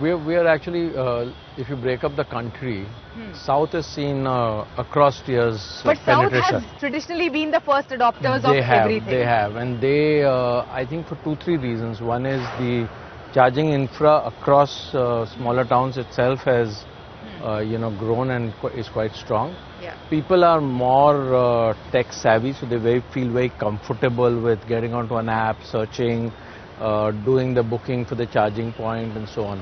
We are actually, if you break up the country, South has seen across tiers But South penetration. has traditionally been the first adopters of everything. They have, and they, I think for 2-3 reasons. One is the charging infra across smaller towns itself has, grown and is quite strong. Yeah. People are more tech savvy, so they feel very comfortable with getting onto an app, searching, doing the booking for the charging point and so on.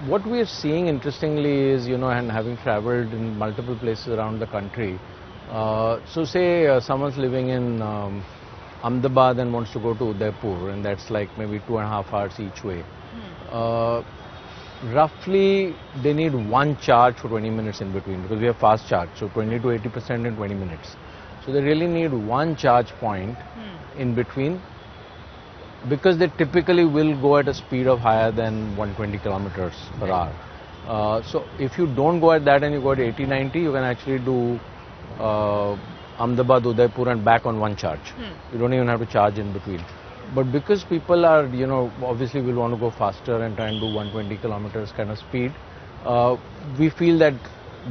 What we are seeing interestingly is, and having traveled in multiple places around the country, so say someone's living in Ahmedabad and wants to go to Udaipur, and that's like maybe 2.5 hours each way. Roughly they need one charge for 20 minutes in between, because we have fast charge, so 20 to 80% in 20 minutes. So they really need one charge point in between, because they typically will go at a speed of higher than 120 kilometers per hour. So if you don't go at that and you go at 80-90, you can actually do Ahmedabad, Udaipur and back on one charge. You don't even have to charge in between. But because people are, obviously will want to go faster and try and do 120 kilometers kind of speed, we feel that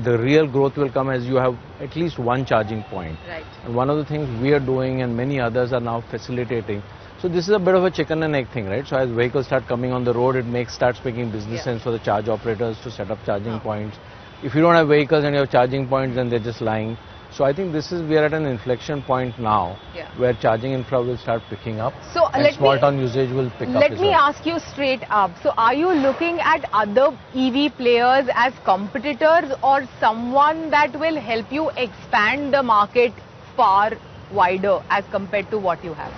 the real growth will come as you have at least one charging point. Right. And one of the things we are doing and many others are now facilitating. So this is a bit of a chicken and egg thing, right? So as vehicles start coming on the road, it starts making business sense for the charge operators to set up charging points. If you don't have vehicles and you have charging points, then they're just lying. So I think we are at an inflection point now where charging infra will start picking up, so and small town usage will pick up. Let me ask you straight up. So are you looking at other EV players as competitors or someone that will help you expand the market far wider as compared to what you have?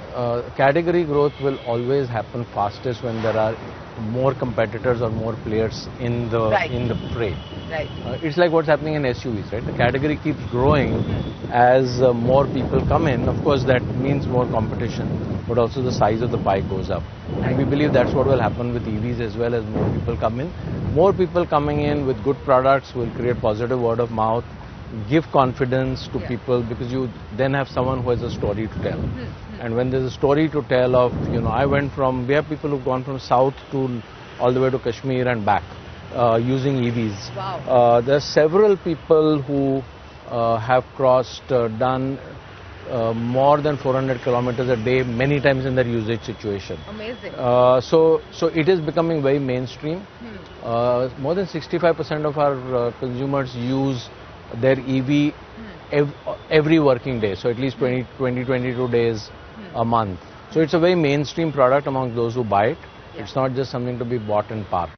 Category growth will always happen fastest when there are more competitors or more players in the fray. Right. It's like what's happening in SUVs, right? The category keeps growing as more people come in. Of course, that means more competition, but also the size of the pie goes up. And we believe that's what will happen with EVs as well. As more people come in. More people coming in with good products will create positive word of mouth, give confidence to people, because you then have someone who has a story to tell. And when there's a story to tell of, we have people who've gone from South to all the way to Kashmir and back using EVs. Wow. There are several people who have done more than 400 kilometers a day many times in their usage situation. Amazing. So it is becoming very mainstream. More than 65% of our consumers use their EV every working day, so at least 22 days a month. So it's a very mainstream product among those who buy it. It's not just something to be bought and parked.